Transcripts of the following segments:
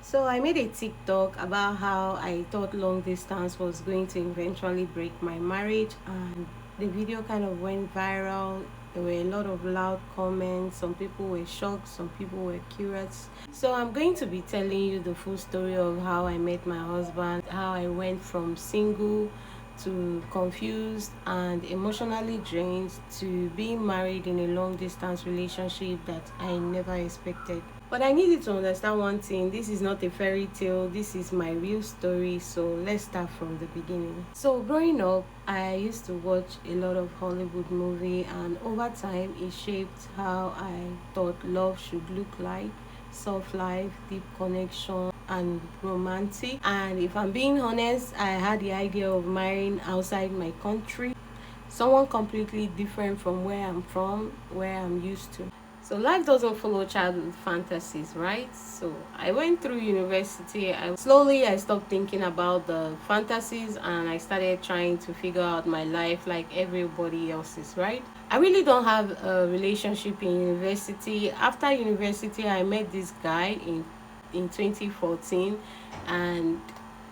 So I made a TikTok about how I thought long distance was going to eventually break my marriage, and the video kind of went viral. There were a lot of loud comments. Some people were shocked, some people were curious. So I'm going to be telling you the full story of how I met my husband, how I went from single to confused and emotionally drained to being married in a long distance relationship that I never expected. But I needed to understand one thing: this is not a fairy tale, this is my real story. So let's start from the beginning. So, growing up, I used to watch a lot of Hollywood movie, and over time, it shaped how I thought love should look like: soft life, deep connection, and romantic. And if I'm being honest, I had the idea of marrying outside my country, someone completely different from where I'm used to. So life doesn't follow childhood fantasies, right? So I went through university. I stopped thinking about the fantasies and I started trying to figure out my life like everybody else's, right? I really don't have a relationship in university. After university, I met this guy in 2014, and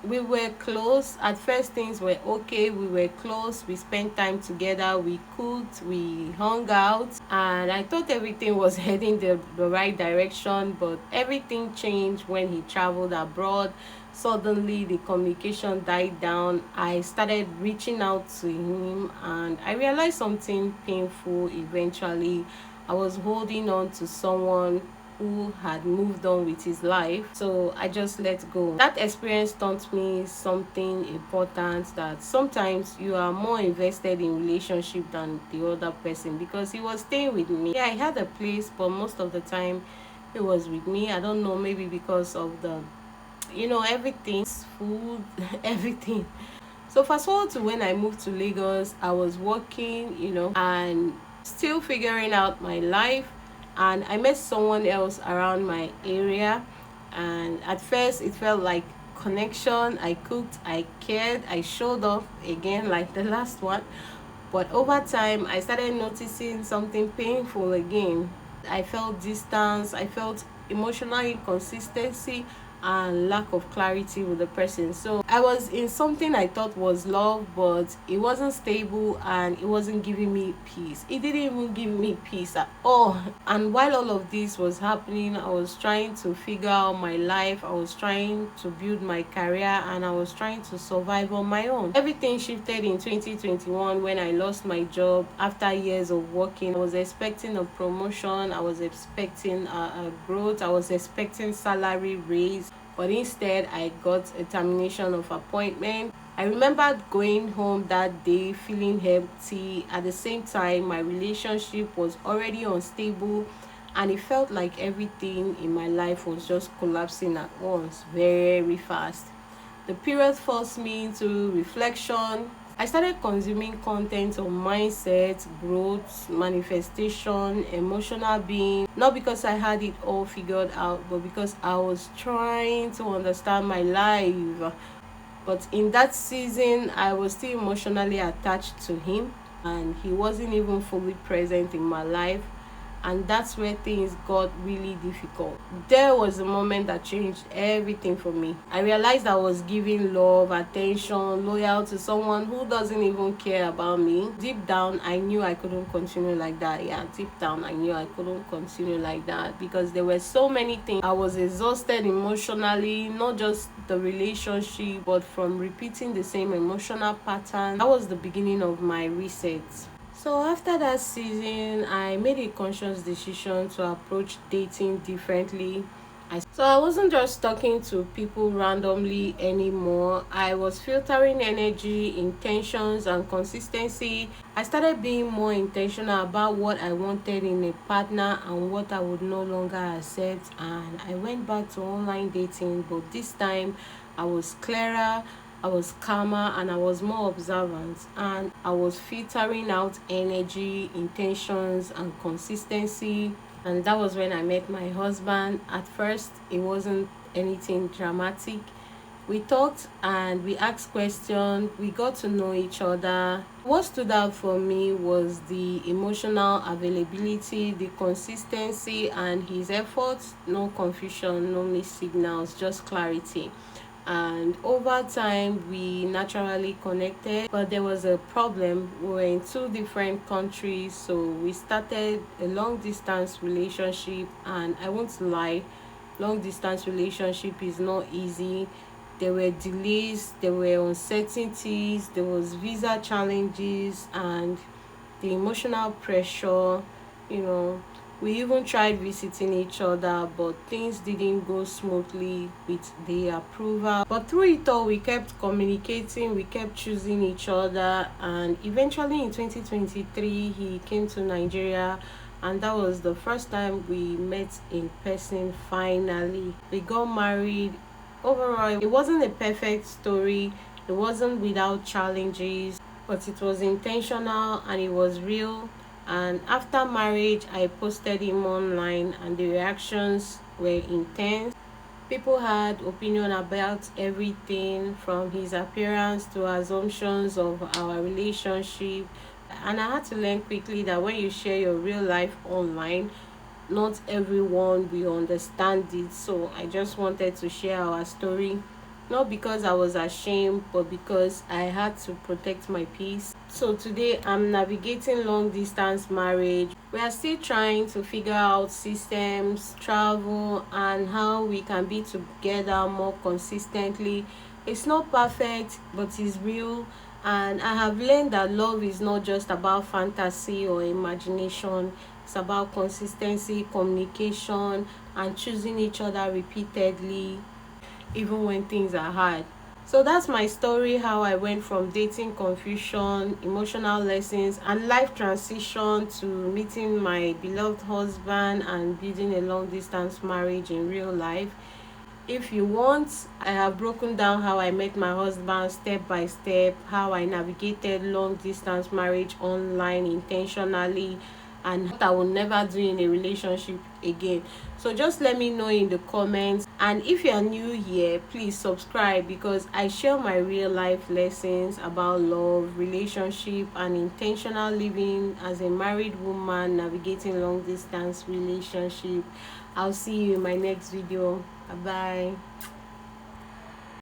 we were close. At first things were okay, we were close, we spent time together, we cooked, we hung out, and I thought everything was heading the right direction. But everything changed when he traveled abroad. Suddenly the communication died down. I started reaching out to him and I realized something painful. Eventually, I was holding on to someone who had moved on with his life. So I just let go. That experience taught me something important: that sometimes you are more invested in relationship than the other person, because he was staying with me. Yeah, I had a place, but most of the time he was with me. I don't know, maybe because of the everything, food, everything. So fast forward to when I moved to Lagos, I was working, and still figuring out my life, and I met someone else around my area, and at first it felt like connection. I cooked, I cared, I showed up again like the last one. But over time, I started noticing something painful again. I felt distance, I felt emotional inconsistency and lack of clarity with the person. So I was in something I thought was love, but it wasn't stable and it wasn't giving me peace. It didn't even give me peace at all. And while all of this was happening, I was trying to figure out my life, I was trying to build my career, and I was trying to survive on my own. Everything shifted in 2021 when I lost my job after years of working. I was expecting a promotion, I was expecting a growth, I was expecting salary raise, but instead I got a termination of appointment. I remembered going home that day feeling empty. At the same time, my relationship was already unstable, and it felt like everything in my life was just collapsing at once, very fast. The period forced me into reflection. I started consuming content on mindset, growth, manifestation, emotional being, not because I had it all figured out, but because I was trying to understand my life. But in that season, I was still emotionally attached to him, and he wasn't even fully present in my life. And that's where things got really difficult. There was a moment that changed everything for me. I realized I was giving love, attention, loyal to someone who doesn't even care about me. Deep down, I knew I couldn't continue like that. Yeah, deep down, I knew I couldn't continue like that, because there were so many things. I was exhausted emotionally, not just the relationship, but from repeating the same emotional pattern. That was the beginning of my reset. So after that season, I made a conscious decision to approach dating differently. I wasn't just talking to people randomly anymore. I was filtering energy, intentions, and consistency. I started being more intentional about what I wanted in a partner and what I would no longer accept. And I went back to online dating, but this time I was clearer, I was calmer, and I was more observant, and I was filtering out energy, intentions, and consistency. And that was when I met my husband. At first, it wasn't anything dramatic. We talked and we asked questions, we got to know each other. What stood out for me was the emotional availability, the consistency, and his efforts. No confusion, no missed signals, just clarity. And over time we naturally connected, but there was a problem. We were in two different countries, so we started a long distance relationship. And I won't lie, long distance relationship is not easy. There were delays, there were uncertainties, there was visa challenges, and the emotional pressure. you know we even tried visiting each other, but things didn't go smoothly with the approval. But through it all, we kept communicating, we kept choosing each other, and eventually in 2023, he came to Nigeria, and that was the first time we met in person finally. We got married. Overall, it wasn't a perfect story, it wasn't without challenges, but it was intentional and it was real. And after marriage, I posted him online, and the reactions were intense. People had opinion about everything from his appearance to assumptions of our relationship. And I had to learn quickly that when you share your real life online, not everyone will understand it. So I just wanted to share our story, not because I was ashamed, but because I had to protect my peace. So today I'm navigating long distance marriage. We are still trying to figure out systems, travel, and how we can be together more consistently. It's not perfect, but it's real. And I have learned that love is not just about fantasy or imagination. It's about consistency, communication, and choosing each other repeatedly, even when things are hard. So that's my story, how I went from dating confusion, emotional lessons, and life transition to meeting my beloved husband and building a long distance marriage in real life. If you want, I have broken down how I met my husband step by step, how I navigated long distance marriage online intentionally, and what I will never do in a relationship again. So just let me know in the comments. And if you are new here, please subscribe, because I share my real life lessons about love, relationship, and intentional living as a married woman navigating long distance relationship. I'll see you in my next video. Bye bye.